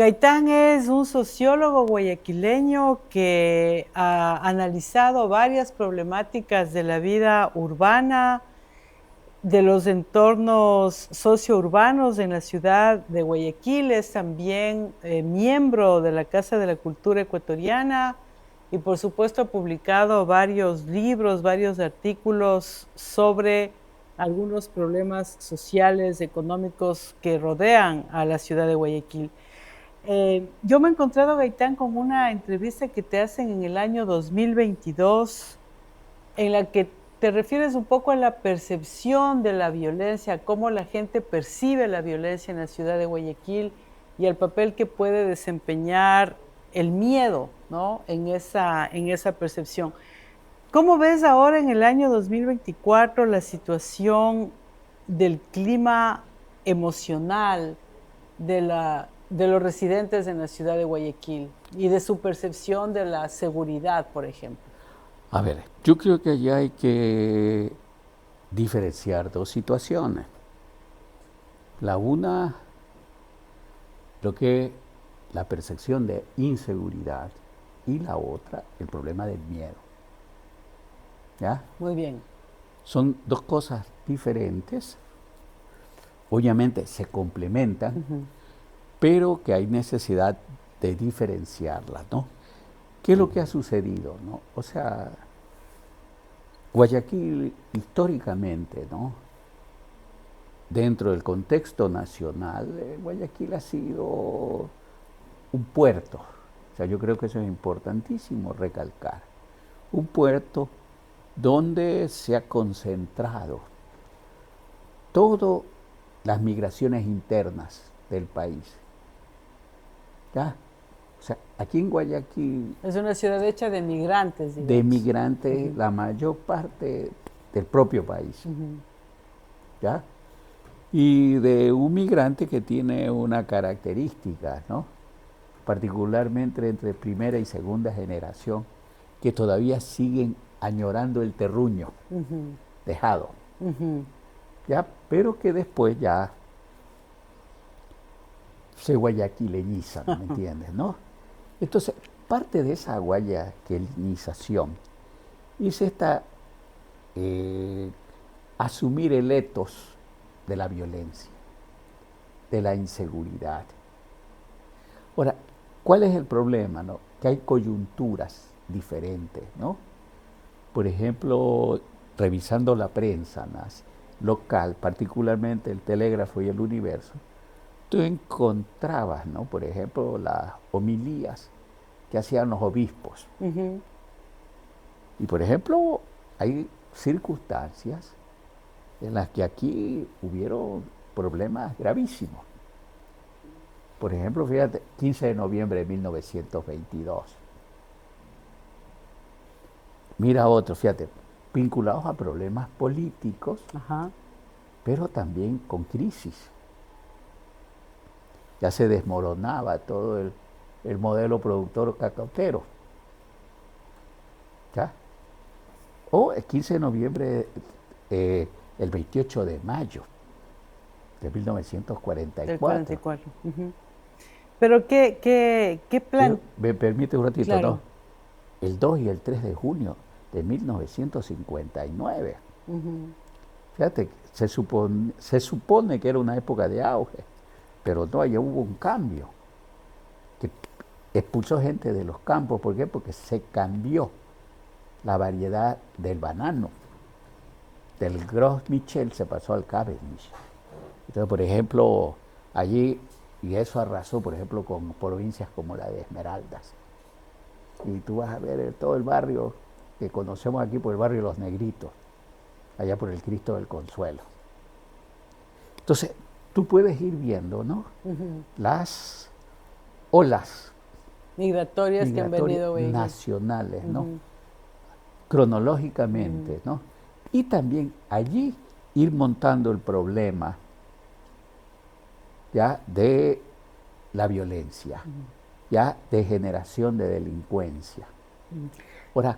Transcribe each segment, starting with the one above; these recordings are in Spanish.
Gaitán es un sociólogo guayaquileño que ha analizado varias problemáticas de la vida urbana, de los entornos sociourbanos en la ciudad de Guayaquil. Es también miembro de la Casa de la Cultura Ecuatoriana y por supuesto ha publicado varios libros, varios artículos sobre algunos problemas sociales, económicos que rodean a la ciudad de Guayaquil. Yo me he encontrado, Gaitán, con una entrevista que te hacen en el año 2022, en la que te refieres un poco a la percepción de la violencia, cómo la gente percibe la violencia en la ciudad de Guayaquil y el papel que puede desempeñar el miedo, ¿no? En esa percepción. ¿Cómo ves ahora en el año 2024 la situación del clima emocional de los residentes en la ciudad de Guayaquil y de su percepción de la seguridad, por ejemplo? A ver, yo creo que allí hay que diferenciar dos situaciones. La una, lo que la percepción de inseguridad y la otra, el problema del miedo. ¿Ya? Muy bien. Son dos cosas diferentes. Obviamente se complementan, pero que hay necesidad de diferenciarlas, ¿no? ¿Qué es lo que ha sucedido, no? O sea, Guayaquil históricamente, ¿no? Dentro del contexto nacional, Guayaquil ha sido un puerto. O sea, yo creo que eso es importantísimo recalcar. Un puerto donde se ha concentrado todas las migraciones internas del país. ¿Ya? O sea, aquí en Guayaquil, Es una ciudad hecha de migrantes, de digamos. migrantes, la mayor parte del propio país. ¿Ya? Y de un migrante que tiene una característica, ¿no? Particularmente entre primera y segunda generación, que todavía siguen añorando el terruño dejado, ¿ya? Pero que después ya se guayaquileñizan, ¿me entiendes, no? Entonces, parte de esa guayaquilenización es esta asumir el etos de la violencia, de la inseguridad. Ahora, ¿cuál es el problema, no? Que hay coyunturas diferentes, ¿no? Por ejemplo, revisando la prensa local, particularmente el Telégrafo y el Universo, tú encontrabas, ¿no? Por ejemplo, las homilías que hacían los obispos. Y por ejemplo, hay circunstancias en las que aquí hubieron problemas gravísimos. Por ejemplo, fíjate, 15 de noviembre de 1922. Mira otro, fíjate, vinculados a problemas políticos, pero también con crisis. Ya se desmoronaba todo el modelo productor cacautero. ¿Ya? O el 15 de noviembre, el 28 de mayo de 1944. Del 44. Pero ¿qué plan? Pero, me permite un ratito, Claro. ¿no? El 2 y el 3 de junio de 1959. Fíjate, se supone que era una época de auge, pero no, ya hubo un cambio que expulsó gente de los campos. ¿Por qué? Porque se cambió la variedad del banano. Del Gros Michel se pasó al Cavendish. Entonces, por ejemplo, allí, y eso arrasó, por ejemplo, con provincias como la de Esmeraldas. Y tú vas a ver todo el barrio que conocemos aquí por el barrio de Los Negritos, allá por el Cristo del Consuelo. Entonces, tú puedes ir viendo, ¿no? Las olas Migratorias que han venido nacionales, ¿no? Cronológicamente, ¿no? Y también allí ir montando el problema ya de la violencia, ya de generación de delincuencia. Ahora,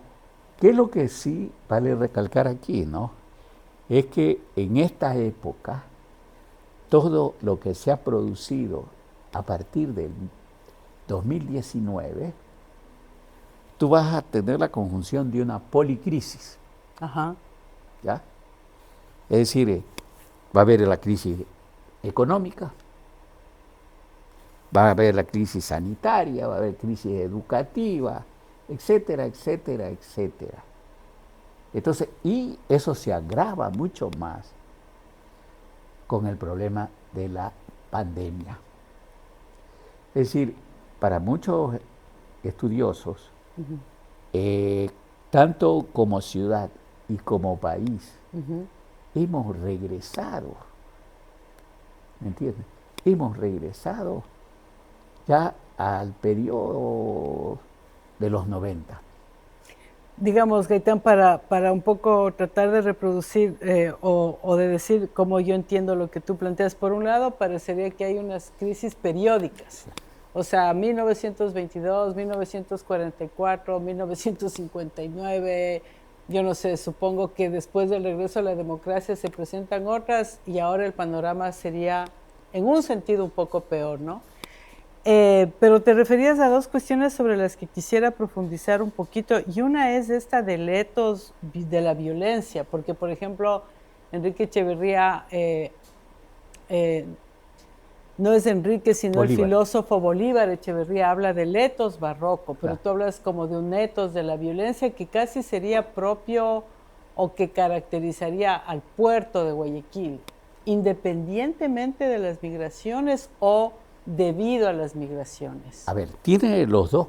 ¿qué es lo que sí vale recalcar aquí, no? Es que en esta época todo lo que se ha producido a partir del 2019, tú vas a tener la conjunción de una policrisis. Ajá. ¿Ya? Es decir, va a haber la crisis económica, va a haber la crisis sanitaria, va a haber crisis educativa, etcétera, etcétera, etcétera. Entonces, y eso se agrava mucho más con el problema de la pandemia. Es decir, para muchos estudiosos, tanto como ciudad y como país, hemos regresado, ¿me entiendes? Hemos regresado ya al periodo de los 90. Digamos, Gaitán, para un poco tratar de reproducir o de decir cómo yo entiendo lo que tú planteas, por un lado, parecería que hay unas crisis periódicas. O sea, 1922, 1944, 1959, yo no sé, supongo que después del regreso a la democracia se presentan otras y ahora el panorama sería, en un sentido, un poco peor, ¿no? Pero te referías a dos cuestiones sobre las que quisiera profundizar un poquito, y una es esta del etos de la violencia, porque, por ejemplo, Enrique Echeverría, no es Enrique, sino Bolívar. El filósofo Bolívar Echeverría habla del etos barroco, pero tú hablas como de un etos de la violencia que casi sería propio o que caracterizaría al puerto de Guayaquil, independientemente de las migraciones o debido a las migraciones. A ver, tiene los dos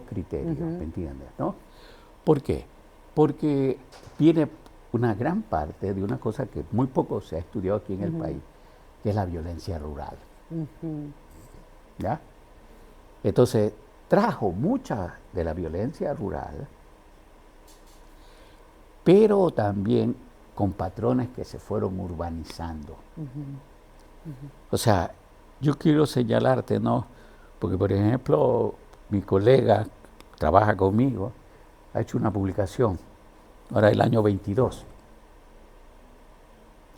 criterios, ¿me entiendes? ¿No? ¿Por qué? Porque viene una gran parte de una cosa que muy poco se ha estudiado aquí en el país, que es la violencia rural. ¿Ya? Entonces, trajo mucha de la violencia rural, pero también con patrones que se fueron urbanizando. O sea, yo quiero señalarte, ¿no? Porque, por ejemplo, mi colega trabaja conmigo, ha hecho una publicación, ahora el año 22,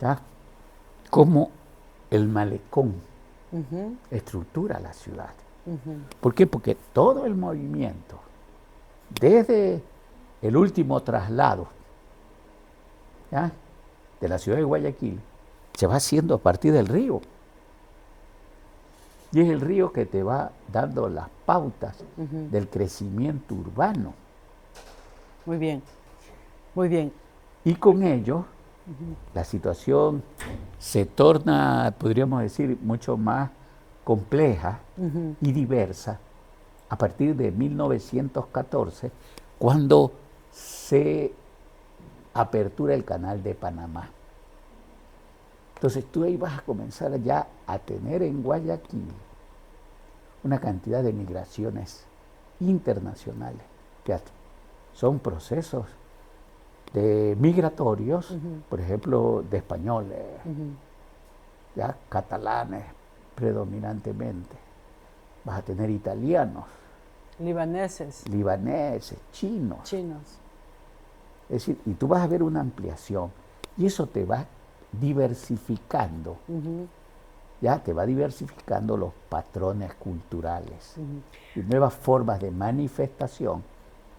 ¿ya? Cómo el malecón estructura la ciudad. ¿Por qué? Porque todo el movimiento, desde el último traslado, ¿ya?, de la ciudad de Guayaquil, se va haciendo a partir del río. Y es el río que te va dando las pautas del crecimiento urbano. Muy bien, muy bien. Y con ello, la situación se torna, podríamos decir, mucho más compleja y diversa a partir de 1914, cuando se apertura el canal de Panamá. Entonces tú ahí vas a comenzar ya a tener en Guayaquil una cantidad de migraciones internacionales, que son procesos migratorios, por ejemplo, de españoles, ya catalanes predominantemente. Vas a tener italianos, libaneses, chinos. Es decir, y tú vas a ver una ampliación, y eso te va diversificando, ya te va diversificando los patrones culturales y nuevas formas de manifestación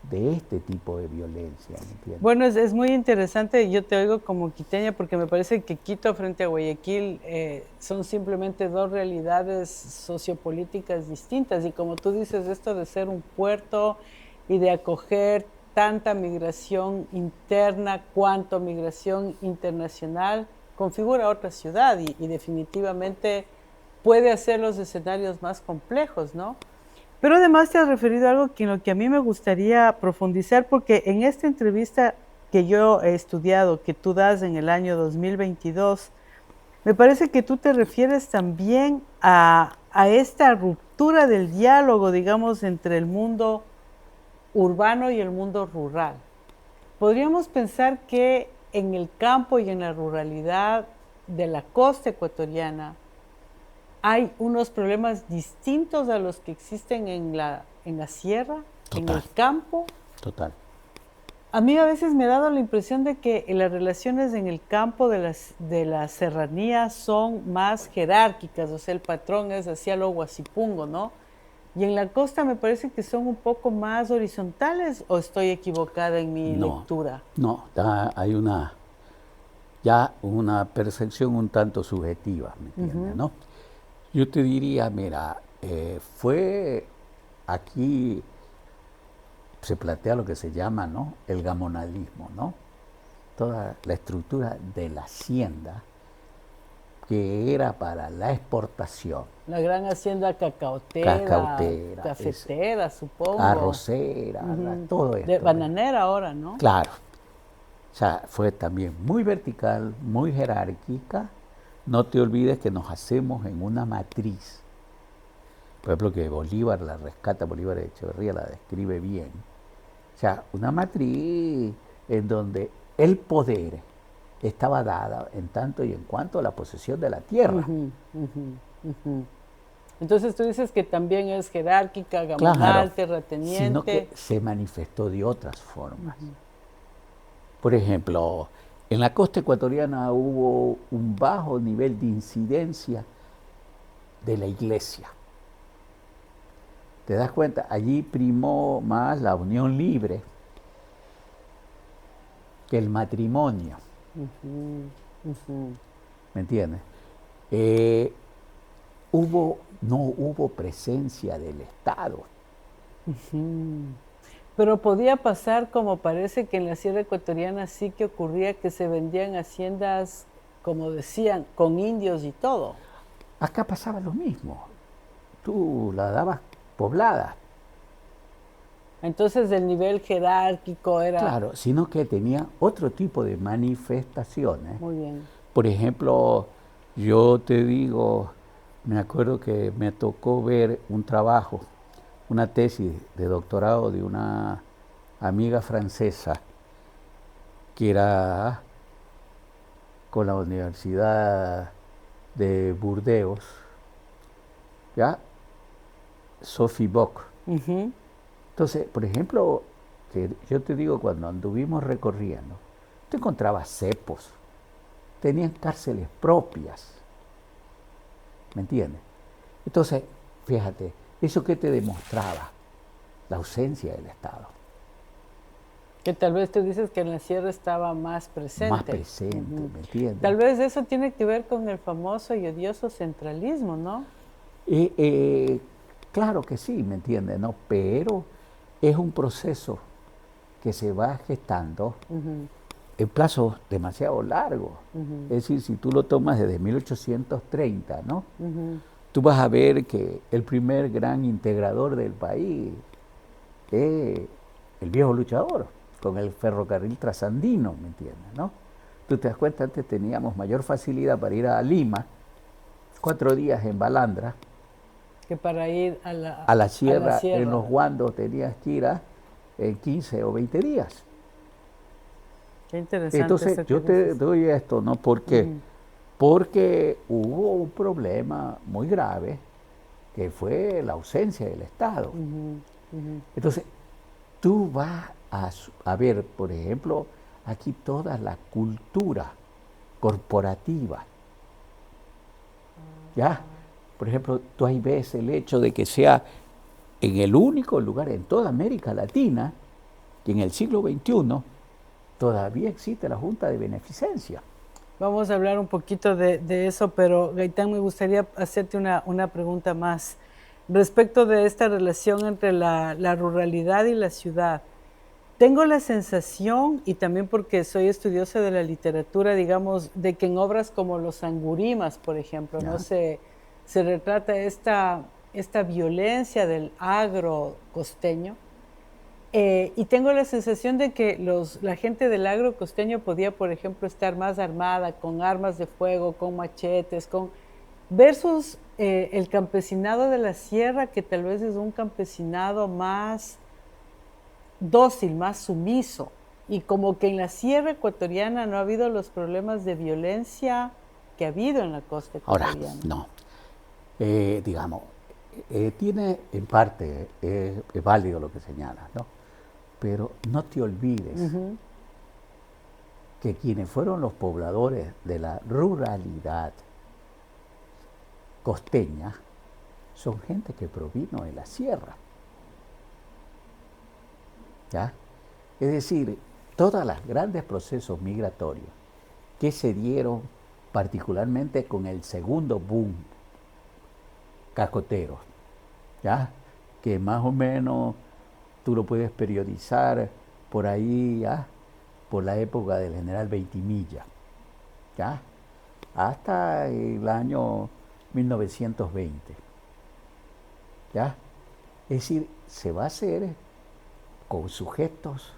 de este tipo de violencia, ¿me entiendes? Bueno, es muy interesante, yo te oigo como quiteña porque me parece que Quito frente a Guayaquil son simplemente dos realidades sociopolíticas distintas, y como tú dices, esto de ser un puerto y de acoger tanta migración interna cuanto migración internacional configura otra ciudad y definitivamente puede hacer los escenarios más complejos, ¿no? Pero además te has referido a algo en lo que a mí me gustaría profundizar, porque en esta entrevista que yo he estudiado, que tú das en el año 2022, me parece que tú te refieres también a esta ruptura del diálogo, digamos, entre el mundo urbano y el mundo rural. Podríamos pensar que en el campo y en la ruralidad de la costa ecuatoriana hay unos problemas distintos a los que existen en la sierra, en el campo. Total. A mí a veces me ha dado la impresión de que las relaciones en el campo de la serranía son más jerárquicas, o sea, el patrón es hacia lo guasipungo, ¿no? Y en la costa me parece que son un poco más horizontales, ¿o estoy equivocada en mi lectura? No, hay una percepción un tanto subjetiva, ¿me entiendes? ¿No? Yo te diría, mira, fue aquí se plantea lo que se llama, ¿no?, el gamonalismo, ¿no? Toda la estructura de la hacienda que era para la exportación. La gran hacienda cacaotera, cafetera, supongo. Arrocera, todo esto. De bananera ahora, ¿no? Claro. O sea, fue también muy vertical, muy jerárquica. No te olvides que nos hacemos en una matriz. Por ejemplo, que Bolívar la rescata, Bolívar de Echeverría la describe bien. O sea, una matriz en donde el poder estaba dada en tanto y en cuanto a la posesión de la tierra. Entonces tú dices que también es jerárquica, gamonal, claro, terrateniente. Sino que se manifestó de otras formas. Por ejemplo, en la costa ecuatoriana hubo un bajo nivel de incidencia de la iglesia. ¿Te das cuenta? Allí primó más la unión libre que el matrimonio. ¿Me entiendes? No hubo presencia del Estado. Pero podía pasar, como parece que en la sierra ecuatoriana sí que ocurría, que se vendían haciendas, como decían, con indios y todo. Acá pasaba lo mismo. Tú la dabas poblada. Entonces el nivel jerárquico era... Claro, sino que tenía otro tipo de manifestaciones. Muy bien. Por ejemplo, yo te digo, me acuerdo que me tocó ver un trabajo, una tesis de doctorado de una amiga francesa que era con la Universidad de Burdeos, ¿ya? Sophie Bock. Entonces, por ejemplo, que yo te digo, cuando anduvimos recorriendo, te encontrabas cepos, tenían cárceles propias, ¿me entiendes? Entonces, fíjate, ¿eso qué te demostraba? La ausencia del Estado. Que tal vez tú dices que en la sierra estaba más presente. Más presente, ¿me entiendes? Tal vez eso tiene que ver con el famoso y odioso centralismo, ¿no? Claro que sí, ¿me entiendes? ¿No? Pero es un proceso que se va gestando en plazos demasiado largos. Es decir, si tú lo tomas desde 1830, ¿no? Tú vas a ver que el primer gran integrador del país es el viejo luchador, con el ferrocarril trasandino, ¿me entiendes? ¿No? Tú te das cuenta, antes teníamos mayor facilidad para ir a Lima, 4 días en Balandra, que para ir a la sierra, en los Guandos tenías que ir en 15 o 20 días. Qué interesante. Entonces yo te doy esto, ¿no? ¿Por qué? Porque hubo un problema muy grave que fue la ausencia del Estado. Entonces, tú vas a ver, por ejemplo, aquí toda la cultura corporativa. ¿Ya? Por ejemplo, tú ahí ves el hecho de que sea en el único lugar en toda América Latina que en el siglo XXI todavía existe la Junta de Beneficencia. Vamos a hablar un poquito de eso, pero Gaitán, me gustaría hacerte una pregunta más respecto de esta relación entre la ruralidad y la ciudad. Tengo la sensación, y también porque soy estudiosa de la literatura, digamos, de que en obras como Los Angurimas, por ejemplo, ¿no? se retrata esta violencia del agro costeño. Y tengo la sensación de que la gente del agro costeño podía, por ejemplo, estar más armada, con armas de fuego, con machetes, versus el campesinado de la sierra, que tal vez es un campesinado más dócil, más sumiso. Y como que en la sierra ecuatoriana no ha habido los problemas de violencia que ha habido en la costa ecuatoriana. Ahora, no. Digamos, tiene en parte, es válido lo que señalas, ¿no? Pero no te olvides que quienes fueron los pobladores de la ruralidad costeña son gente que provino de la sierra. ¿Ya? Es decir, todos los grandes procesos migratorios que se dieron particularmente con el segundo boom cacotero, ¿ya? Que más o menos tú lo puedes periodizar por ahí, ¿ya? Por la época del general Veintimilla, ¿ya? Hasta el año 1920, ¿ya? Es decir, se va a hacer con sujetos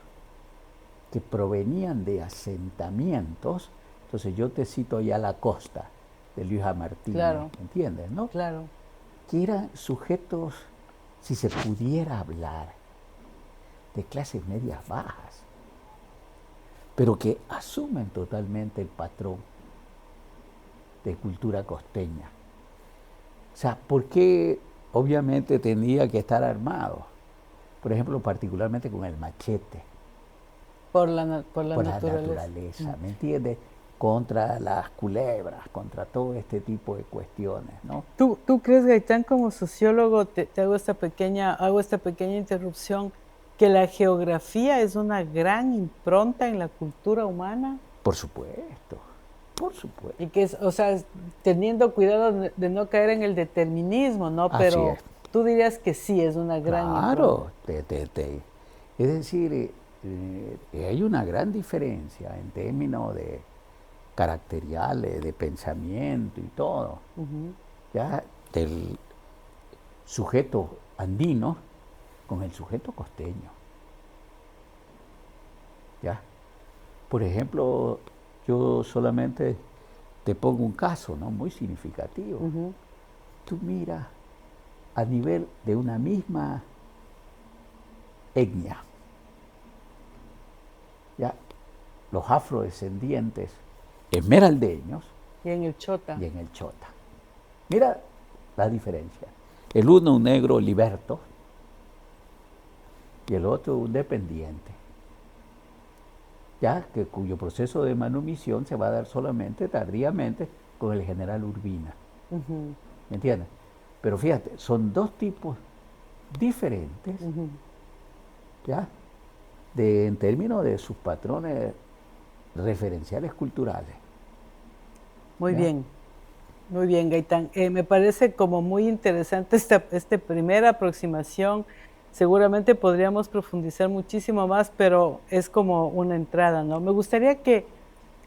que provenían de asentamientos. Entonces yo te cito ya la costa de Luisa Martínez, claro, ¿entiendes, no? Claro. Que eran sujetos, si se pudiera hablar, de clases medias bajas, pero que asumen totalmente el patrón de cultura costeña. O sea, ¿por qué obviamente tendría que estar armado? Por ejemplo, particularmente con el machete. Por la naturaleza, ¿me entiendes? Contra las culebras, contra todo este tipo de cuestiones, ¿no? ¿Tú crees, Gaitán, como sociólogo, te hago esta pequeña interrupción, que la geografía es una gran impronta en la cultura humana? Por supuesto, por supuesto. Y que es, o sea, teniendo cuidado de no caer en el determinismo, ¿no? Así Pero es. tú dirías que sí, es una gran impronta. Claro, es decir, hay una gran diferencia en términos de caracteriales, de pensamiento y todo, ya del sujeto andino con el sujeto costeño. ¿Ya? Por ejemplo, yo solamente te pongo un caso, ¿no? Muy significativo. Tú miras a nivel de una misma etnia, ¿ya? Los afrodescendientes esmeraldeños Y en el Chota. Mira la diferencia. El uno un negro liberto y el otro un dependiente, ya que cuyo proceso de manumisión se va a dar solamente tardíamente con el general Urbina. ¿Me entiendes? Pero fíjate, son dos tipos diferentes, ¿ya? En términos de sus patrones referenciales culturales. Muy bien, Gaitán. Me parece como muy interesante esta primera aproximación. Seguramente podríamos profundizar muchísimo más, pero es como una entrada, ¿no? Me gustaría que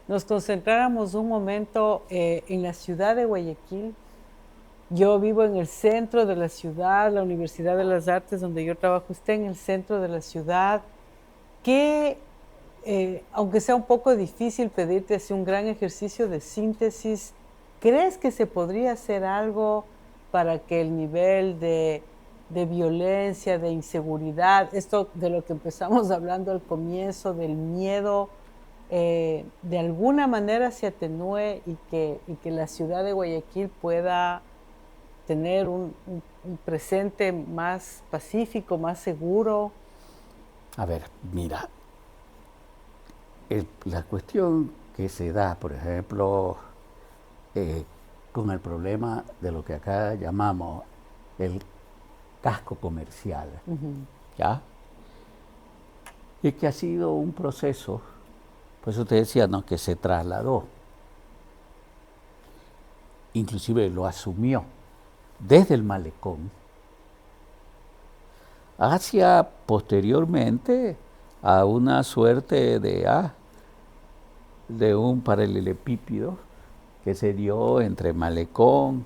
nos concentráramos un momento en la ciudad de Guayaquil. Yo vivo en el centro de la ciudad, la Universidad de las Artes, donde yo trabajo, está en el centro de la ciudad. ¿Qué aunque sea un poco difícil pedirte así un gran ejercicio de síntesis, ¿crees que se podría hacer algo para que el nivel de violencia, de inseguridad, esto de lo que empezamos hablando al comienzo, del miedo, de alguna manera se atenúe y que la ciudad de Guayaquil pueda tener un presente más pacífico, más seguro? A ver, mira, la cuestión que se da, por ejemplo, con el problema de lo que acá llamamos el casco comercial, ¿ya? Es que ha sido un proceso, por eso te decía, ¿no?, que se trasladó, inclusive lo asumió desde el malecón hacia posteriormente a una suerte de un paralelepípedo que se dio entre Malecón,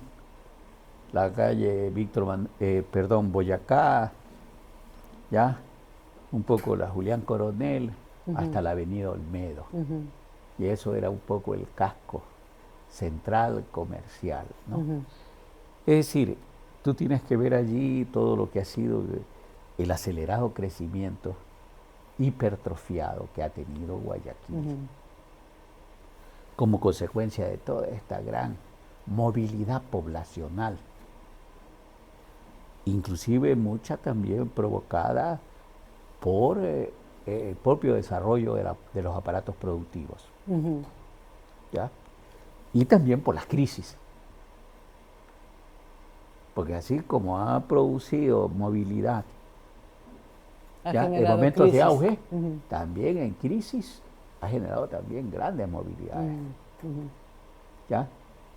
la calle Boyacá, ya, un poco la Julián Coronel, hasta la avenida Olmedo. Y eso era un poco el casco central comercial, ¿no? Es decir, tú tienes que ver allí todo lo que ha sido el acelerado crecimiento hipertrofiado que ha tenido Guayaquil como consecuencia de toda esta gran movilidad poblacional, inclusive mucha también provocada por el propio desarrollo de los aparatos productivos, ¿ya? Y también por las crisis. Porque así como ha producido movilidad Ha en generado momentos de crisis. auge, también en crisis ha generado también grandes movilidades. ¿Ya?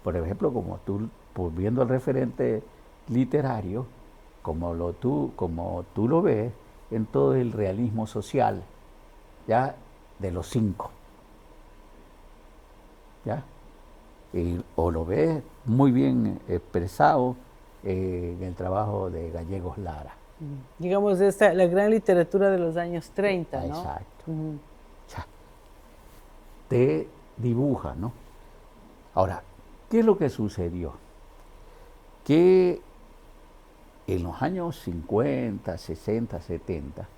Por ejemplo, como tú, volviendo al referente literario, como tú lo ves en todo el realismo social, ¿ya? De los 5, ¿ya? O lo ves muy bien expresado en el trabajo de Gallegos Lara. Digamos, la gran literatura de los años 30, ¿no? Exacto. Ya. Te dibuja, ¿no? Ahora, ¿qué es lo que sucedió? Que en los años 50, 60, 70,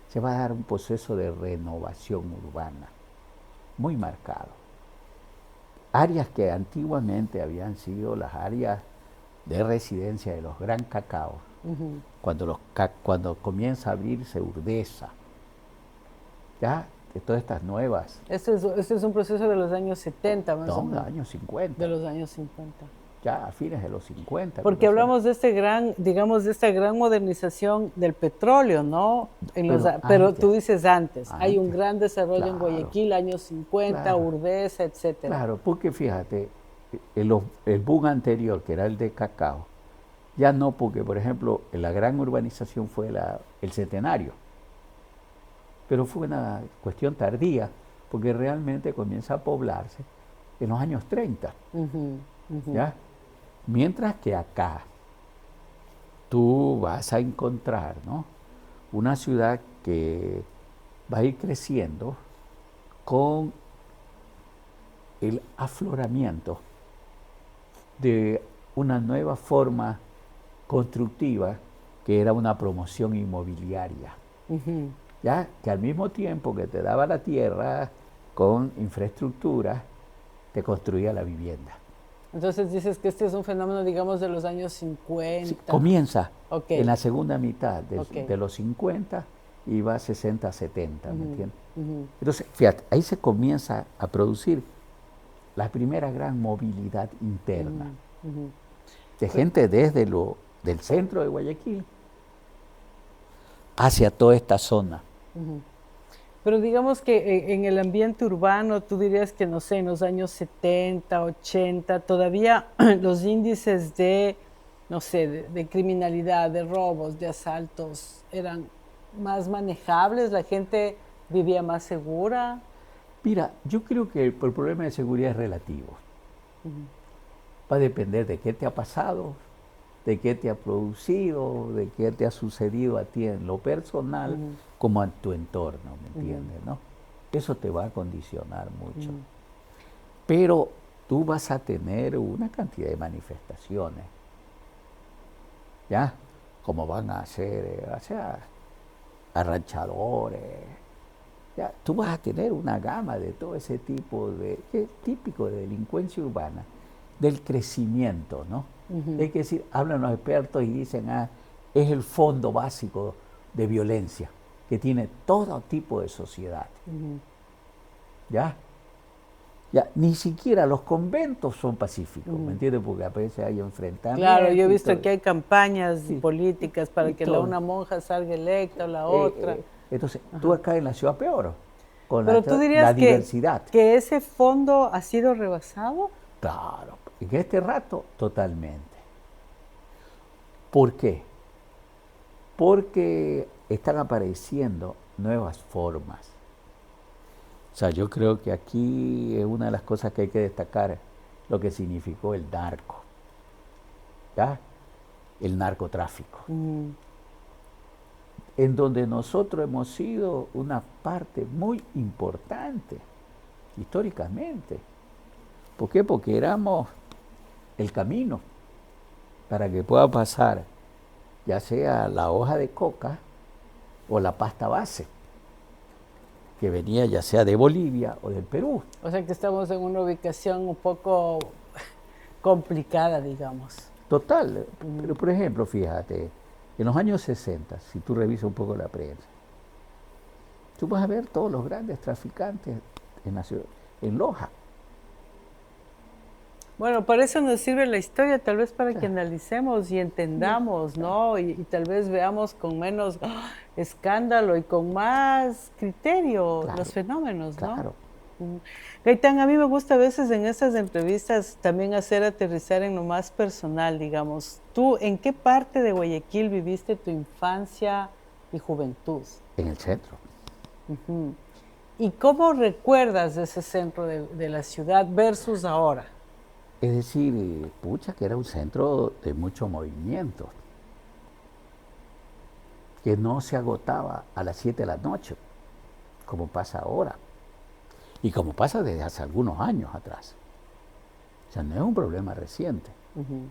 se va a dar un proceso de renovación urbana muy marcado. Áreas que antiguamente habían sido las áreas de residencia de los gran cacaos, cuando comienza a abrirse Urdesa, ya de todas estas nuevas. Este es un proceso de los años 70, más o No, de los menos. años 50. De los años 50. Ya a fines de los 50. Porque hablamos de digamos, de esta gran modernización del petróleo, ¿no? Pero tú dices antes, hay un gran desarrollo en Guayaquil, años 50, Urdesa, etcétera. Claro, porque fíjate, el boom anterior, que era el de cacao, ya no, porque por ejemplo, la gran urbanización fue el Centenario, pero fue una cuestión tardía, porque realmente comienza a poblarse en los años 30, ¿ya? Mientras que acá tú vas a encontrar, ¿no?, una ciudad que va a ir creciendo con el afloramiento de una nueva forma constructiva que era una promoción inmobiliaria, ¿ya? Que al mismo tiempo que te daba la tierra con infraestructura, te construía la vivienda. Entonces dices que este es un fenómeno, digamos, de los años 50. Sí, comienza en la segunda mitad de los 50 y va a 60, 70, ¿me entiendes? Entonces, fíjate, ahí se comienza a producir la primera gran movilidad interna de gente desde del centro de Guayaquil hacia toda esta zona. Pero digamos que en el ambiente urbano, tú dirías que, no sé, en los años 70, 80, todavía los índices de, no sé, de criminalidad, de robos, de asaltos, eran más manejables, la gente vivía más segura. Mira, yo creo que el problema de seguridad es relativo. Va a depender de qué te ha pasado, de qué te ha producido, de qué te ha sucedido a ti en lo personal, como en tu entorno, ¿me entiendes? ¿No? Eso te va a condicionar mucho. Pero tú vas a tener una cantidad de manifestaciones, ¿ya? Como van a ser, o sea, arranchadores, ¿ya? Tú vas a tener una gama de todo ese tipo que es típico de delincuencia urbana, del crecimiento, ¿no? Es decir, hablan los expertos y dicen, es el fondo básico de violencia que tiene todo tipo de sociedad. ¿Ya? Ya, ni siquiera los conventos son pacíficos, ¿me entiendes? Porque a veces hay enfrentamientos. Claro, yo he visto que hay campañas políticas para que una monja salga electa o la otra. Entonces, tú acá en la ciudad peor, con Pero tú dirías la diversidad. Que ese fondo ha sido rebasado. Claro, en este rato totalmente. ¿Por qué? Porque están apareciendo nuevas formas. O sea, yo creo que aquí es una de las cosas que hay que destacar, lo que significó el narco, ¿ya? El narcotráfico. En donde nosotros hemos sido una parte muy importante, históricamente. ¿Por qué? Porque éramos el camino para que pueda pasar ya sea la hoja de coca o la pasta base, que venía ya sea de Bolivia o del Perú. O sea que estamos en una ubicación un poco complicada, digamos. Total, pero por ejemplo, fíjate, en los años 60, si tú revisas un poco la prensa, tú vas a ver todos los grandes traficantes en Loja. Bueno, para eso nos sirve la historia, tal vez para que analicemos y entendamos, ¿no? Y tal vez veamos con menos escándalo y con más criterio los Claro, fenómenos, ¿no? claro. Gaitán, a mí me gusta a veces en estas entrevistas también hacer aterrizar en lo más personal, digamos. ¿Tú en qué parte de Guayaquil viviste tu infancia y juventud? En el centro. Ujú. ¿Y cómo recuerdas ese centro de la ciudad versus ahora? Es decir, pucha, que era un centro de mucho movimiento, que no se agotaba a las 7 de la noche, como pasa ahora, y como pasa desde hace algunos años atrás. O sea, no es un problema reciente. Ujú.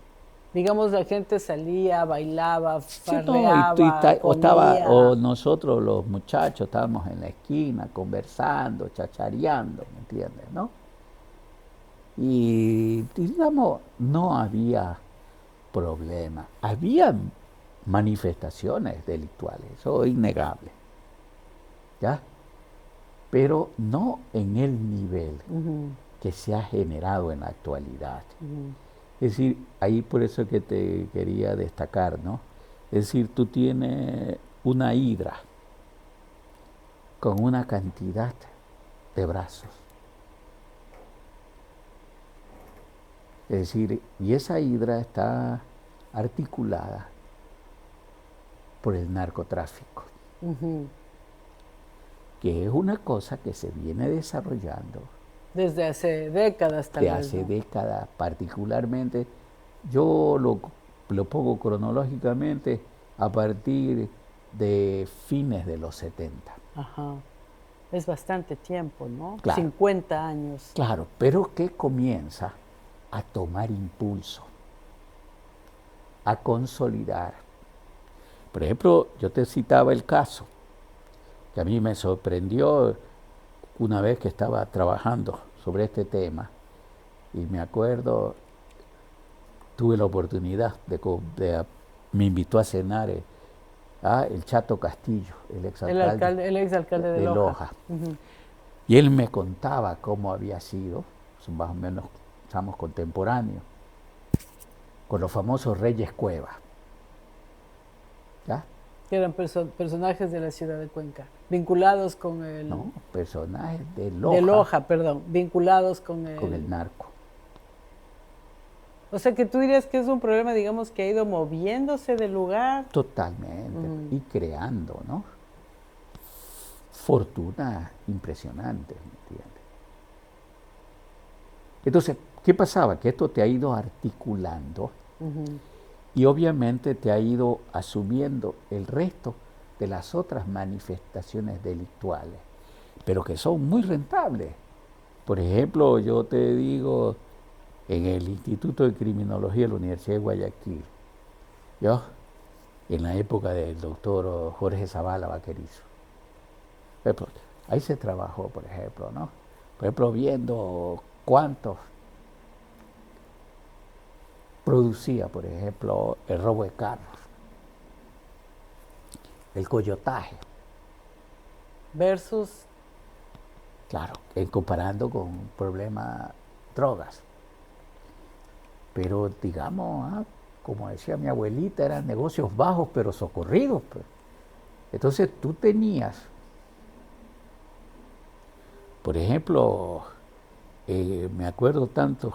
Digamos, la gente salía, bailaba, Sí, no, farreaba, comía. o nosotros los muchachos estábamos en la esquina conversando, chachareando, ¿me entiendes? ¿No? Y digamos, no había problema. Había manifestaciones delictuales, eso es innegable, ¿ya? Pero no en el nivel Ujú, que se ha generado en la actualidad. ujú. Es decir, ahí por eso que te quería destacar, ¿no? Es decir, tú tienes una hidra con una cantidad de brazos. Es decir, y esa hidra está articulada por el narcotráfico, Ujú. que es una cosa que se viene desarrollando Desde hace décadas, tal de vez, hace ¿no? décadas, particularmente, yo lo pongo cronológicamente a partir de fines de los 70. Ajá. Es bastante tiempo, ¿no? Claro, 50 años. claro, pero que comienza a tomar impulso, a consolidar. Por ejemplo, yo te citaba el caso, que a mí me sorprendió una vez que estaba trabajando sobre este tema, y me acuerdo, tuve la oportunidad me invitó a cenar el Chato Castillo, el exalcalde El exalcalde de de Loja. Loja. Ujú. Y él me contaba cómo había sido, son más o menos, estamos contemporáneos, con los famosos Reyes Cueva, ¿ya? Que eran personajes de la ciudad de Cuenca, vinculados con ¿No? Personajes de Loja, perdón, vinculados con el narco. o sea que tú dirías que es un problema, digamos, que ha ido moviéndose del lugar. Totalmente. Ujú. Y creando, ¿no? Fortuna impresionante, ¿me entiendes? Entonces, ¿qué pasaba? Que esto te ha ido articulando Ujú. y obviamente te ha ido asumiendo el resto de las otras manifestaciones delictuales, pero que son muy rentables. Por ejemplo, yo te digo, en el Instituto de Criminología de la Universidad de Guayaquil, yo, en la época del doctor Jorge Zavala Vaquerizo, ahí se trabajó, por ejemplo, ¿no? Por ejemplo, viendo cuántos producía, por ejemplo, el robo de carros, el coyotaje, Versus, claro, en comparando con problemas drogas. Pero digamos, como decía mi abuelita, eran negocios bajos pero socorridos, pues. Entonces tú tenías, por ejemplo, me acuerdo tanto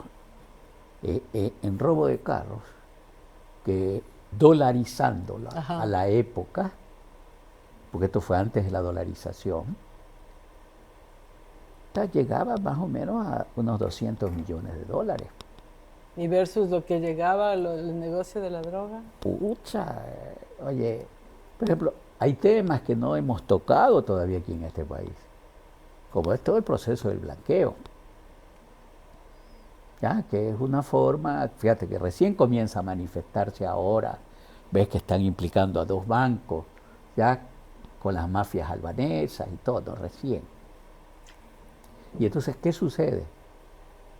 en robo de carros, que dolarizándola a ajá, la época, porque esto fue antes de la dolarización, llegaba más o menos a unos 200 millones de dólares. y versus lo que llegaba el negocio de la droga. Pucha, oye, por ejemplo, hay temas que no hemos tocado todavía aquí en este país, como es todo el proceso del blanqueo, ¿ya? Que es una forma, fíjate que recién comienza a manifestarse ahora, ves que están implicando a dos bancos, ya con las mafias albanesas y todo, recién. Y entonces, ¿qué sucede?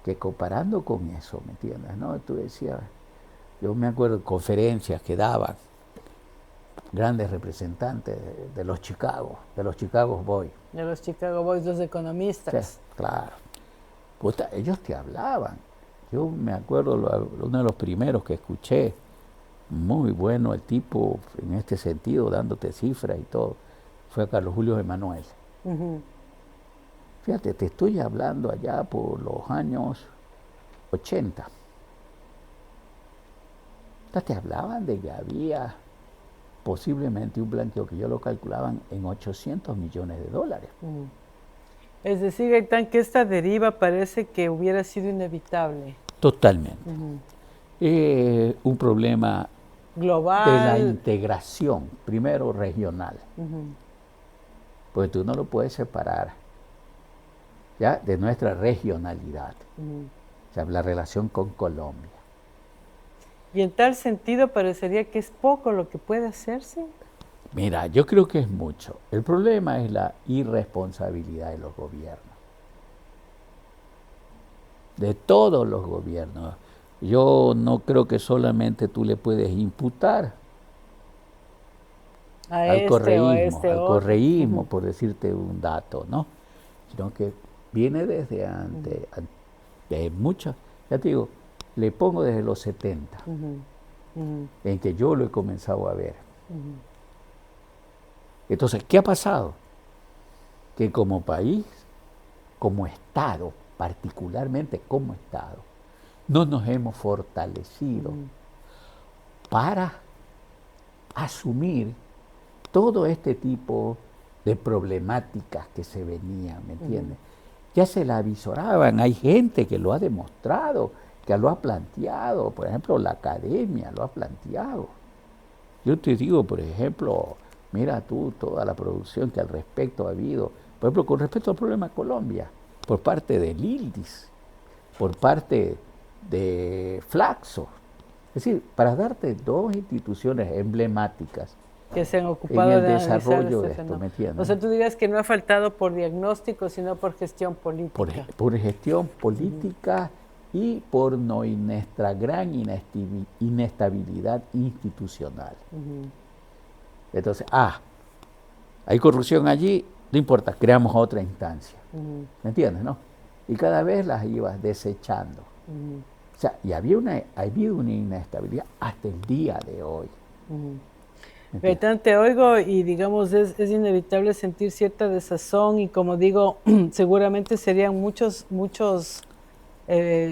Que comparando con eso, ¿me entiendes? ¿No? Tú decías, yo me acuerdo de conferencias que daban grandes representantes de los Chicago Boys. De los Chicago Boys, los Sí, economistas. claro. Puta, ellos te hablaban Yo me acuerdo, uno de los primeros que escuché, muy bueno el tipo en este sentido, dándote cifras y todo, fue a Carlos Julio Emanuel. Fíjate, te estoy hablando allá por los años 80. Te hablaban de que había posiblemente un blanqueo que yo lo calculaban en 800 millones de dólares. Es decir, Gaitán, que esta deriva parece que hubiera sido inevitable. Totalmente. Un problema Global. de la integración, primero regional. Porque tú no lo puedes separar ya de nuestra regionalidad. O sea, la relación con Colombia. Y en tal sentido parecería que es poco lo que puede hacerse. Mira, yo creo que es mucho. El problema es la irresponsabilidad de los gobiernos. De todos los gobiernos. Yo no creo que solamente tú le puedes imputar al correísmo, por decirte un dato, ¿no? Sino que viene desde antes, de muchas, ya te digo, le pongo desde los 70, en que yo lo he comenzado a ver. Entonces, ¿qué ha pasado? Que como país, como Estado, particularmente como Estado, no nos hemos fortalecido para asumir todo este tipo de problemáticas que se venían, ¿me entiendes? Ya se la avisoraban, hay gente que lo ha demostrado, que lo ha planteado, por ejemplo, la academia lo ha planteado. Yo te digo, por ejemplo, mira tú toda la producción que al respecto ha habido, por ejemplo, con respecto al problema de Colombia, por parte del ILDIS, por parte de Flaxo. Es decir, para darte dos instituciones emblemáticas que se han ocupado en el desarrollo de esto, ¿me entiendes? O sea, tú dirías que no ha faltado por diagnóstico, sino por gestión política. Por gestión política y por nuestra gran inestabilidad institucional. Entonces, hay corrupción allí, no importa, creamos otra instancia. ¿Me entiendes, no? Y cada vez las ibas desechando. O sea, y ha habido una inestabilidad hasta el día de hoy. Gaitán, te oigo y digamos es inevitable sentir cierta desazón y como digo, seguramente serían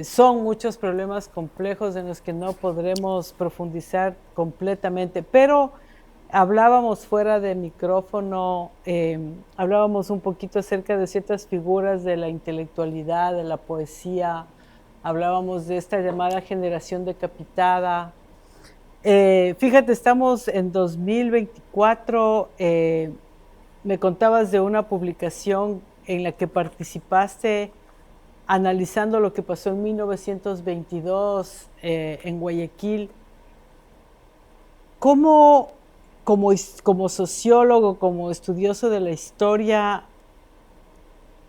son muchos problemas complejos en los que no podremos profundizar completamente, pero hablábamos fuera de micrófono, hablábamos un poquito acerca de ciertas figuras de la intelectualidad, de la poesía, hablábamos de esta llamada generación decapitada. Fíjate, estamos en 2024, me contabas de una publicación en la que participaste analizando lo que pasó en 1922 en Guayaquil. ¿Cómo, como sociólogo, como estudioso de la historia,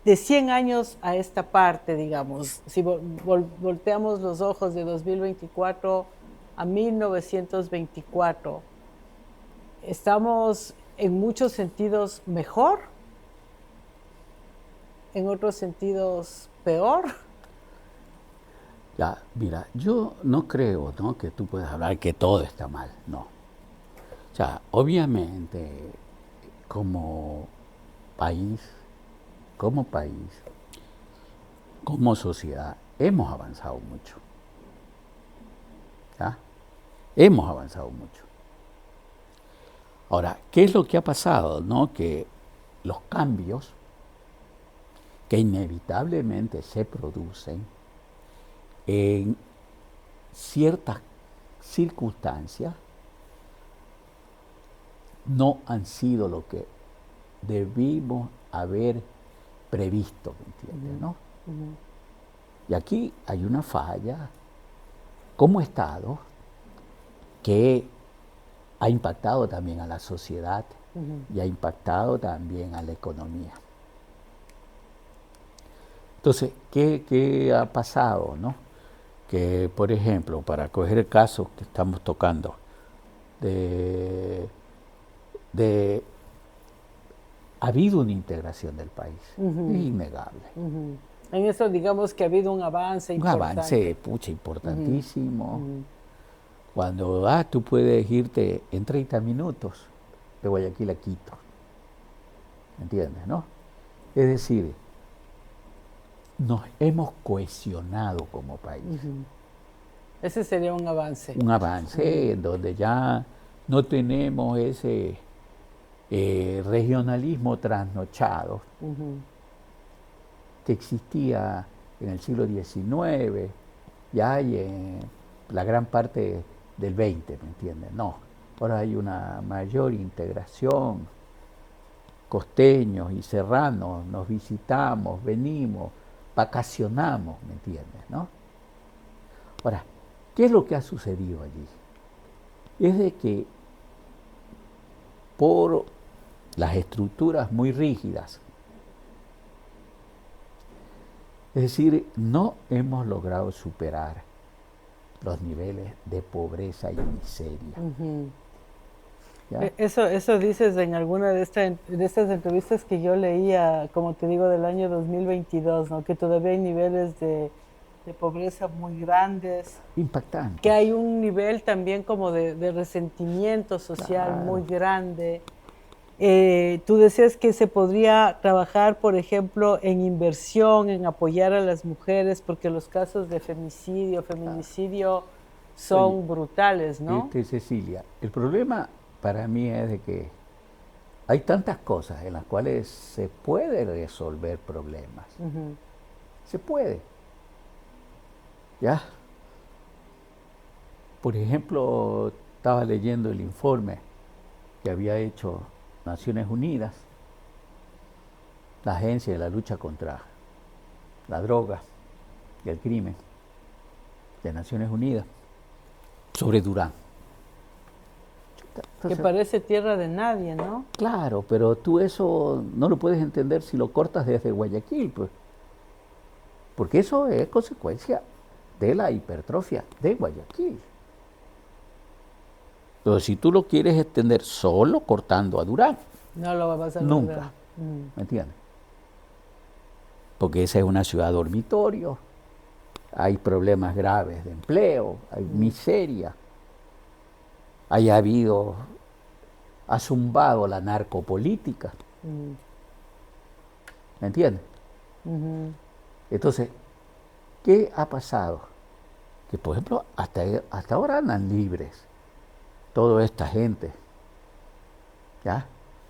de 100 años a esta parte, digamos, si volteamos los ojos de 2024 a 1924, ¿estamos en muchos sentidos mejor? ¿En otros sentidos peor? Ya, mira, yo no creo, ¿no?, que tú puedas hablar que todo está mal, no. O sea, obviamente, como país, como sociedad, hemos avanzado mucho. ¿Ya? Hemos avanzado mucho. Ahora, ¿qué es lo que ha pasado? ¿No? Que los cambios que inevitablemente se producen en ciertas circunstancias no han sido lo que debimos haber previsto, ¿me entiendes? ¿No? Y aquí hay una falla como Estado que ha impactado también a la sociedad y ha impactado también a la economía. Entonces, ¿qué ha pasado, no? Que, por ejemplo, para coger el caso que estamos tocando, ha habido una integración del país, es innegable. En eso digamos que ha habido un avance importante. Un avance, pucha, importantísimo. Cuando tú puedes irte en 30 minutos de Guayaquil a Quito. ¿Me entiendes, no? Es decir, nos hemos cohesionado como país. Ese sería un avance. Un avance en donde ya no tenemos ese regionalismo trasnochado que existía en el siglo XIX, ya hay en la gran parte del XX, ¿me entiendes? No, ahora hay una mayor integración, costeños y serranos, nos visitamos, venimos, vacacionamos, ¿me entiendes? ¿No? Ahora, ¿qué es lo que ha sucedido allí? Es de que por las estructuras muy rígidas, es decir, no hemos logrado superar los niveles de pobreza y miseria. Eso dices en alguna de estas entrevistas que yo leía, como te digo, del año 2022, ¿no? Que todavía hay niveles de pobreza muy grandes. Impactante. Que hay un nivel también como de resentimiento social muy grande. Tú decías que se podría trabajar, por ejemplo, en inversión, en apoyar a las mujeres, porque los casos de feminicidio son brutales, ¿no? Cecilia, el problema para mí es de que hay tantas cosas en las cuales se puede resolver problemas. Se puede. ¿Ya? Por ejemplo, estaba leyendo el informe que había hecho Naciones Unidas, la Agencia de la Lucha contra la Droga y el Crimen de Naciones Unidas, sobre Durán. Entonces, que parece tierra de nadie, ¿no? Claro, pero tú eso no lo puedes entender si lo cortas desde Guayaquil, pues. Porque eso es consecuencia de la hipertrofia de Guayaquil. Pero si tú lo quieres extender solo cortando a Durán, no lo vas a lograr. Nunca. ¿Me entiendes? Porque esa es una ciudad dormitorio, hay problemas graves de empleo, hay miseria, ha zumbado la narcopolítica. ¿Me entiendes? Entonces, ¿qué ha pasado? Que, por ejemplo, hasta ahora andan libres toda esta gente, ¿ya?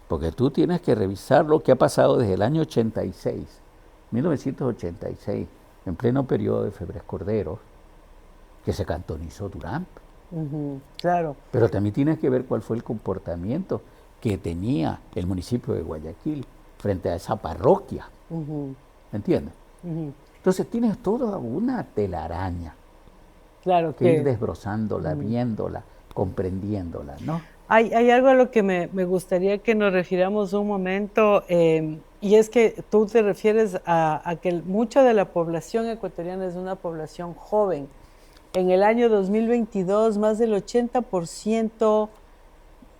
Porque tú tienes que revisar lo que ha pasado desde el año 1986, en pleno periodo de Febres Cordero, que se cantonizó Durán. Claro. Pero también tienes que ver cuál fue el comportamiento que tenía el municipio de Guayaquil frente a esa parroquia. ¿Me entiendes? Entonces tienes toda una telaraña. Claro que ir desbrozándola, viéndola, comprendiéndola, ¿no? Hay algo a lo que me gustaría que nos refiramos un momento, y es que tú te refieres a que mucha de la población ecuatoriana es una población joven. En el año 2022, más del 80%,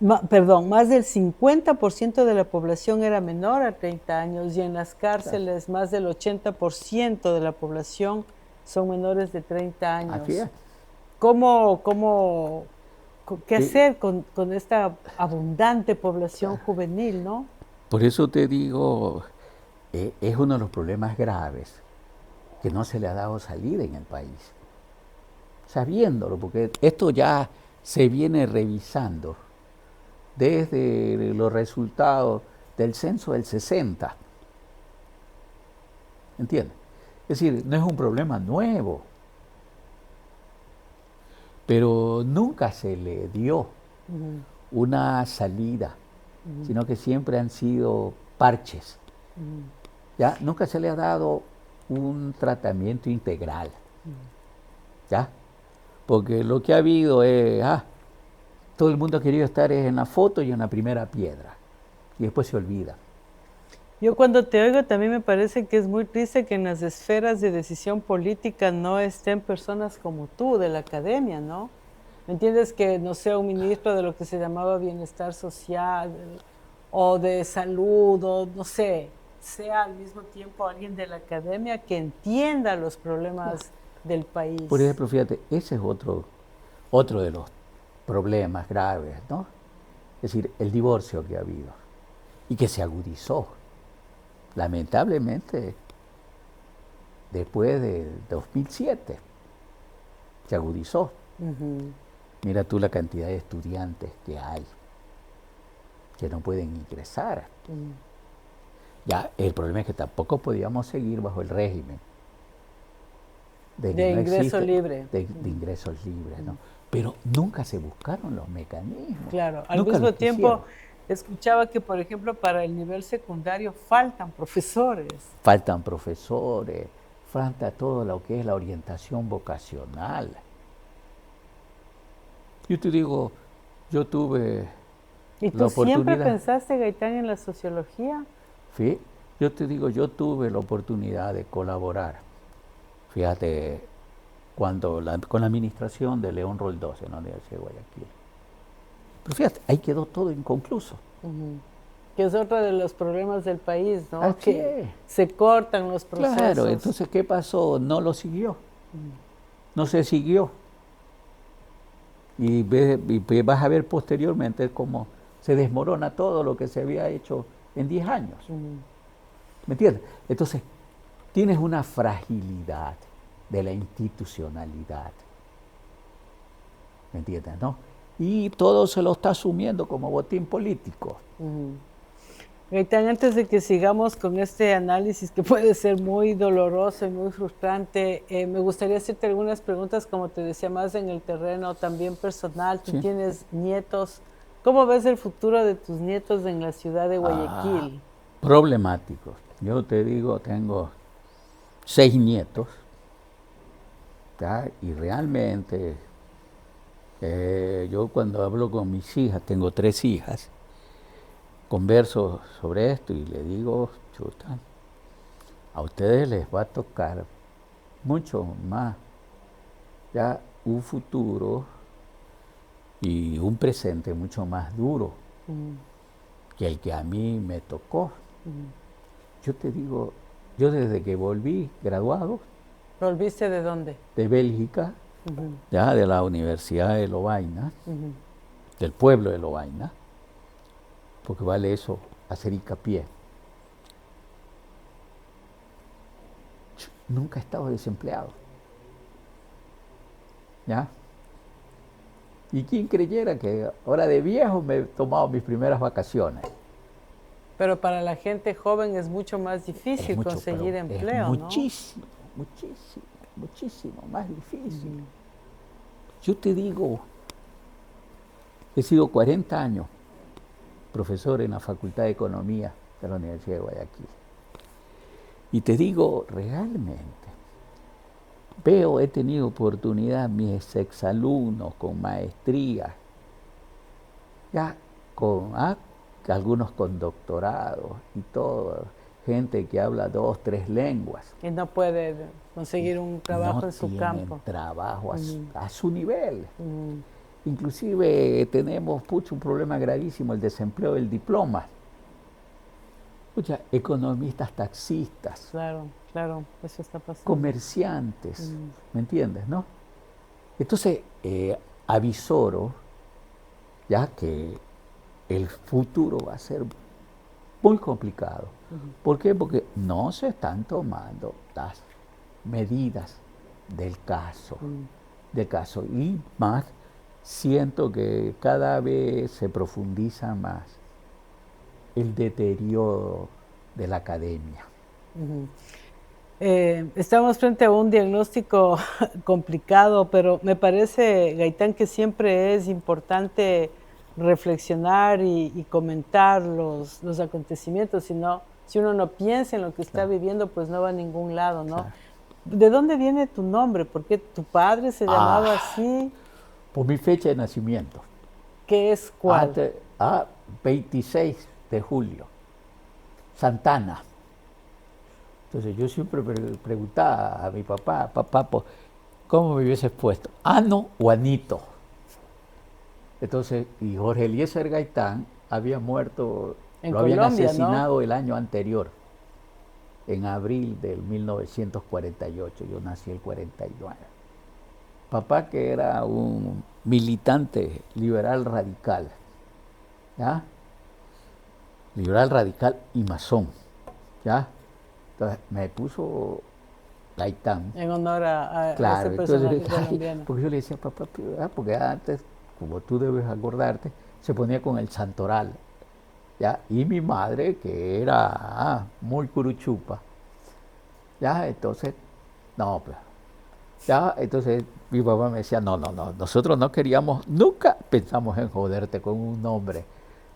más del 50% de la población era menor a 30 años y en las cárceles más del 80% de la población son menores de 30 años. Así es. ¿Qué hacer con esta abundante población juvenil, no? Por eso te digo, es uno de los problemas graves que no se le ha dado salida en el país. Sabiéndolo, porque esto ya se viene revisando desde los resultados del censo del 60. ¿Entiendes? Es decir, no es un problema nuevo, pero nunca se le dio una salida, sino que siempre han sido parches. ¿Ya? Nunca se le ha dado un tratamiento integral. ¿Ya? Porque lo que ha habido es, todo el mundo ha querido estar en la foto y en la primera piedra, y después se olvida. Yo cuando te oigo también me parece que es muy triste que en las esferas de decisión política no estén personas como tú, de la academia, ¿no? ¿Me entiendes? Que no sea un ministro de lo que se llamaba bienestar social o de salud o no sé, sea al mismo tiempo alguien de la academia que entienda los problemas del país. Por ejemplo, fíjate, ese es otro de los problemas graves, ¿no? Es decir, el divorcio que ha habido y que se agudizó. Lamentablemente, después del 2007, se agudizó. Mira tú la cantidad de estudiantes que hay, que no pueden ingresar. Ya, el problema es que tampoco podíamos seguir bajo el régimen de no ingreso libre. De ingresos libres, ¿no? Pero nunca se buscaron los mecanismos. Claro, al mismo tiempo escuchaba que, por ejemplo, para el nivel secundario faltan profesores. Falta todo lo que es la orientación vocacional. Yo te digo, yo tuve ¿Y tú siempre pensaste, Gaitán, en la sociología? Sí, yo te digo, yo tuve la oportunidad de colaborar, fíjate, con la administración de León Roldós en la Universidad de Guayaquil. Pero fíjate, ahí quedó todo inconcluso. Que es otro de los problemas del país, ¿no? Que se cortan los procesos. Claro, entonces, ¿qué pasó? No lo siguió. No se siguió. Y vas a ver posteriormente cómo se desmorona todo lo que se había hecho en 10 años. ¿Me entiendes? Entonces, tienes una fragilidad de la institucionalidad. ¿Me entiendes, no? Y todo se lo está asumiendo como botín político. Gaitán, antes de que sigamos con este análisis que puede ser muy doloroso y muy frustrante, me gustaría hacerte algunas preguntas, como te decía, más en el terreno también personal. Tú tienes nietos. ¿Cómo ves el futuro de tus nietos en la ciudad de Guayaquil? Problemáticos. Yo te digo, tengo 6 nietos, ¿ya? Y realmente yo cuando hablo con mis hijas, tengo 3 hijas, converso sobre esto y le digo, chuta, a ustedes les va a tocar mucho más ya un futuro y un presente mucho más duro que el que a mí me tocó. Yo te digo, yo desde que volví graduado. ¿Volviste de dónde? De Bélgica, ya de la Universidad de Lovaina, del pueblo de Lovaina, porque vale eso, hacer hincapié. Yo nunca he estado desempleado. ¿Ya? ¿Y quién creyera que ahora de viejo me he tomado mis primeras vacaciones? Pero para la gente joven es mucho más difícil conseguir empleo, ¿no? Muchísimo más difícil. Yo te digo, he sido 40 años profesor en la Facultad de Economía de la Universidad de Guayaquil. Y te digo, realmente, he tenido oportunidad, mis exalumnos con maestría, ya algunos con doctorados y todo, gente que habla 2, 3 lenguas. Y no puede conseguir un trabajo en su campo. Trabajo a su nivel. Inclusive tenemos un problema gravísimo, el desempleo del diploma. Economistas, taxistas. Claro, eso está pasando. Comerciantes, ¿me entiendes, no? Entonces, avisoro ya que el futuro va a ser muy complicado. ¿Por qué? Porque no se están tomando las medidas del caso. Y más, siento que cada vez se profundiza más el deterioro de la academia. Estamos frente a un diagnóstico complicado, pero me parece, Gaitán, que siempre es importante reflexionar y comentar los acontecimientos, si uno no piensa en lo que está viviendo, pues no va a ningún lado, ¿no? Claro. ¿De dónde viene tu nombre? ¿Por qué tu padre se llamaba así? Por mi fecha de nacimiento. ¿Qué es cuál? 26 de julio, Santana. Entonces yo siempre preguntaba a mi papá, ¿cómo me hubiese puesto? ¿Ano o Anito? Entonces, y Jorge Eliezer Gaitán había muerto, lo habían asesinado, ¿no?, el año anterior. en abril del 1948, yo nací el 49. Papá, que era un militante liberal radical, ¿ya? Liberal radical y masón, ¿ya? Entonces me puso Gaitán. En honor a ese Claro, personaje entonces, colombiano. porque yo le decía, papá, porque antes, como tú debes acordarte, se ponía con el santoral, ¿ya? Y mi madre, que era muy curuchupa, ¿ya? Entonces, no, pues, ya, entonces mi papá me decía, no, nosotros no queríamos, nunca pensamos en joderte con un nombre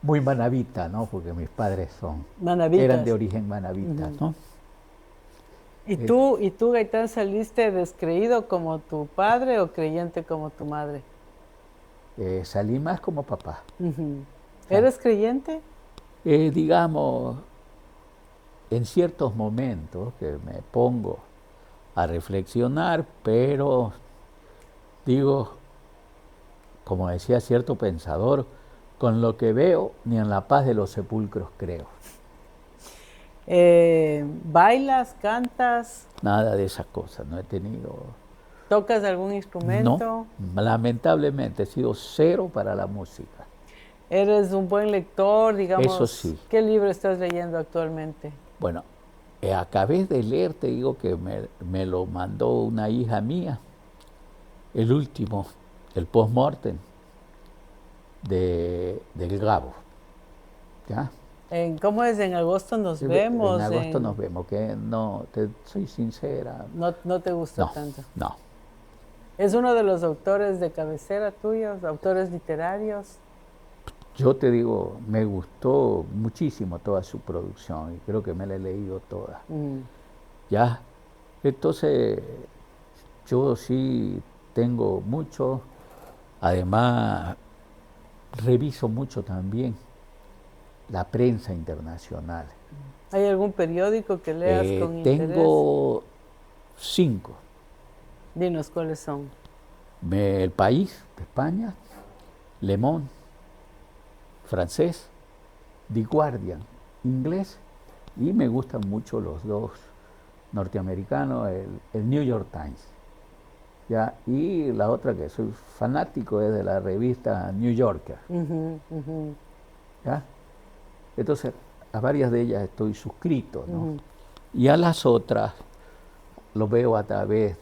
muy manabita, ¿no? Porque mis padres eran de Manavitas. origen manabita, ¿no? Y tú, Gaitán, saliste descreído como tu padre o creyente como tu madre? Salí más como papá. O sea, ¿Eres creyente? digamos, en ciertos momentos que me pongo a reflexionar, pero digo, como decía cierto pensador, con lo que veo ni en la paz de los sepulcros creo. ¿Bailas, cantas, Nada de esas cosas, no he tenido. tocas algún No, instrumento? lamentablemente he sido cero para la música. ¿Eres un buen lector, Eso digamos? sí. ¿Qué libro estás leyendo actualmente? Bueno, acabé de leer, te digo que me lo mandó una hija mía, el último, el post-mortem del Gabo. ¿Ya? ¿Cómo es? En agosto nos En vemos. agosto nos vemos, que no, te soy sincera. No, no te gusta No, tanto. no. ¿Es uno de los autores de cabecera tuyos, autores literarios? Yo te digo, me gustó muchísimo toda su producción y creo que me la he leído toda. ¿Ya? Entonces, yo sí tengo mucho, además reviso mucho también la prensa internacional. ¿Hay algún periódico que leas con interés? Tengo 5. Dinos cuáles son. El País de España, Le Monde, francés, The Guardian, inglés, y me gustan mucho los dos norteamericanos, el New York Times. ¿Ya? Y la otra que soy fanático es de la revista New Yorker. ¿Ya? Entonces, a varias de ellas estoy suscrito, ¿no? Y a las otras lo veo a través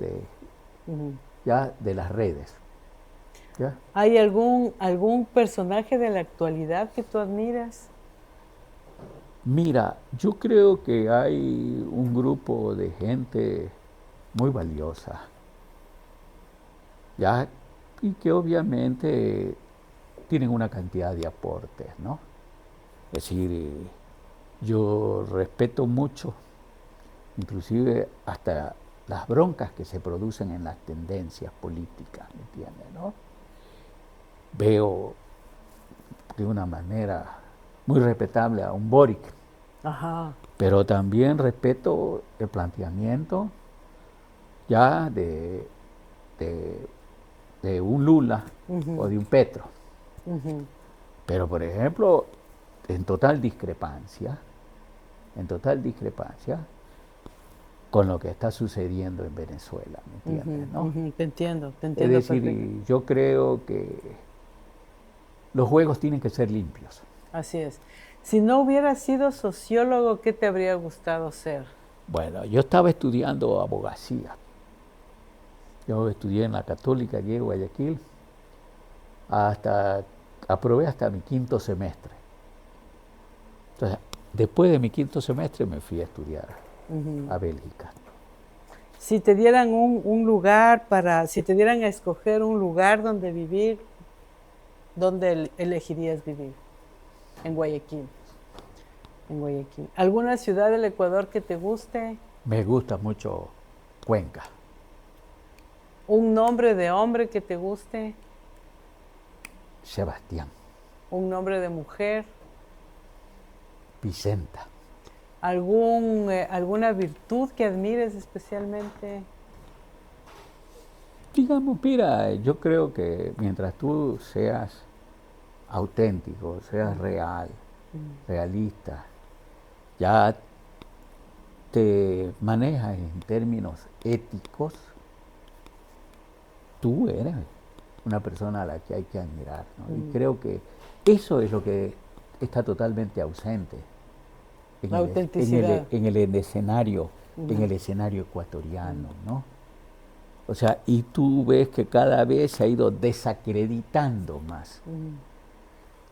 ya de las redes. ¿Ya? ¿Hay algún personaje de la actualidad que tú admiras? Mira, yo creo que hay un grupo de gente muy valiosa, ¿ya? Y que obviamente tienen una cantidad de aportes, ¿no? Es decir, yo respeto mucho, inclusive hasta las broncas que se producen en las tendencias políticas, ¿me entiendes, no? Veo de una manera muy respetable a un Boric, Ajá. pero también respeto el planteamiento ya de un Lula o de un Petro. Pero, por ejemplo, en total discrepancia con lo que está sucediendo en Venezuela, ¿me entiendes? ¿No? Te entiendo Es decir, perfecto. yo creo que los juegos tienen que ser limpios. Así es. Si no hubieras sido sociólogo, ¿qué te habría gustado ser? Bueno, yo estaba estudiando abogacía. Yo estudié en la Católica aquí en Guayaquil, aprobé hasta mi 5º semestre. Entonces, después de mi 5º semestre me fui a estudiar a Bélgica. Si te dieran un lugar si te dieran a escoger un lugar donde vivir, ¿dónde elegirías vivir? En Guayaquil. En Guayaquil. ¿Alguna ciudad del Ecuador que te guste? Me gusta mucho Cuenca. ¿Un nombre de hombre que te guste? Sebastián. ¿Un nombre de mujer? Vicenta. ¿Alguna virtud que admires especialmente? Digamos, mira, yo creo que mientras tú seas auténtico, seas real, realista, ya te manejas en términos éticos, tú eres una persona a la que hay que admirar, ¿no? Y creo que eso es lo que está totalmente ausente en La autenticidad. en el escenario, en el escenario ecuatoriano, ¿no? O sea, y tú ves que cada vez se ha ido desacreditando más.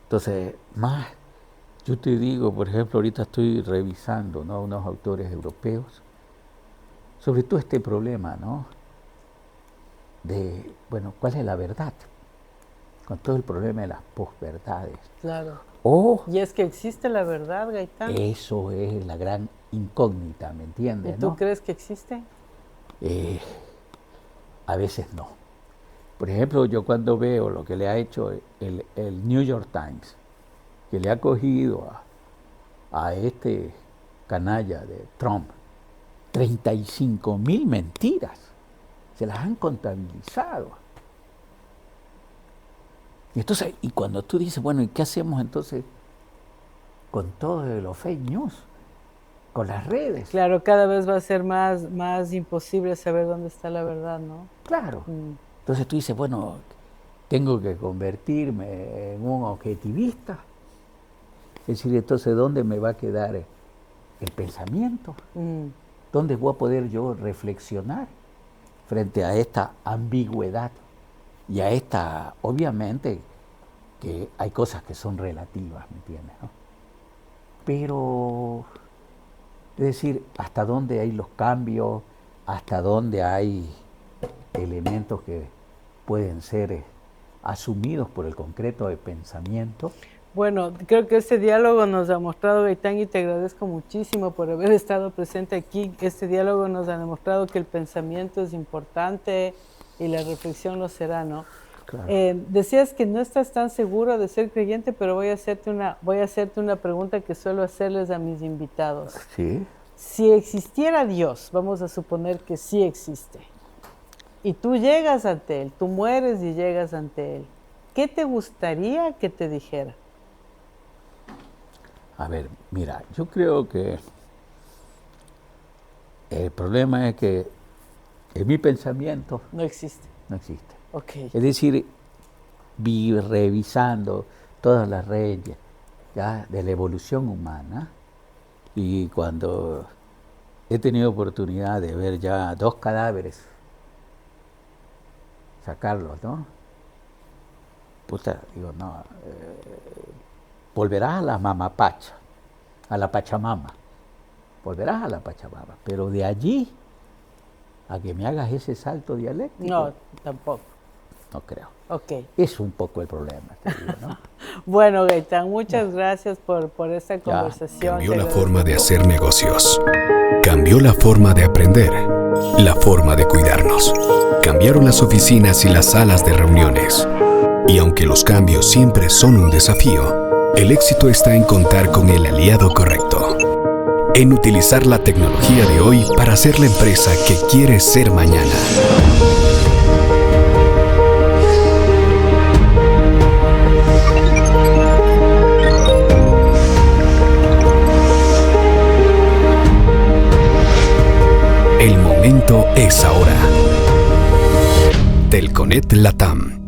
Entonces, más, yo te digo, por ejemplo, ahorita estoy revisando, ¿no?, unos autores europeos sobre todo este problema, ¿no?, de, bueno, ¿cuál es la verdad? Con todo el problema de las posverdades. Claro. O Y es que existe la verdad, Gaitán. eso es la gran incógnita, ¿me entiendes? ¿Y tú ¿no? crees que existe? A veces no. Por ejemplo, yo cuando veo lo que le ha hecho el New York Times, que le ha cogido a este canalla de Trump 35,000 mentiras, se las han contabilizado. Y entonces, y cuando tú dices, bueno, ¿y qué hacemos entonces con todo de los fake news? Con las redes. Claro, cada vez va a ser más imposible saber dónde está la verdad, ¿no? Claro. Entonces tú dices, bueno, tengo que convertirme en un objetivista. Es decir, entonces, ¿dónde me va a quedar el pensamiento? ¿Dónde voy a poder yo reflexionar frente a esta ambigüedad? Y a esta, obviamente, que hay cosas que son relativas, ¿me entiendes? ¿No? Pero, es decir, hasta dónde hay los cambios, hasta dónde hay elementos que pueden ser asumidos por el concreto de pensamiento. Bueno, creo que este diálogo nos ha mostrado, Gaitán, y te agradezco muchísimo por haber estado presente aquí. Este diálogo nos ha demostrado que el pensamiento es importante y la reflexión lo será, ¿no? Claro. Decías que no estás tan seguro de ser creyente, pero voy a hacerte una pregunta que suelo hacerles a mis invitados. Sí. Si existiera Dios, vamos a suponer que sí existe, y tú llegas ante Él, tú mueres y llegas ante Él, ¿qué te gustaría que te dijera? A ver, mira, yo creo que el problema es que en mi pensamiento No existe. no existe. Ok. Es decir, revisando todas las redes ya de la evolución humana, y cuando he tenido oportunidad de ver ya 2 cadáveres, sacarlos, ¿no? Puta, digo, no, volverás a la mamapacha, a la Pachamama, volverás a la Pachamama, pero de allí a que me hagas ese salto dialéctico, No, tampoco. no creo. Ok. Es un poco el problema, te digo, ¿no? Bueno, Gaitán, muchas gracias por esta conversación. Cambió la forma de hacer negocios. Cambió la forma de aprender. La forma de cuidarnos. Cambiaron las oficinas y las salas de reuniones. Y aunque los cambios siempre son un desafío, el éxito está en contar con el aliado correcto. En utilizar la tecnología de hoy para ser la empresa que quieres ser mañana. El momento es ahora. Telconet Latam.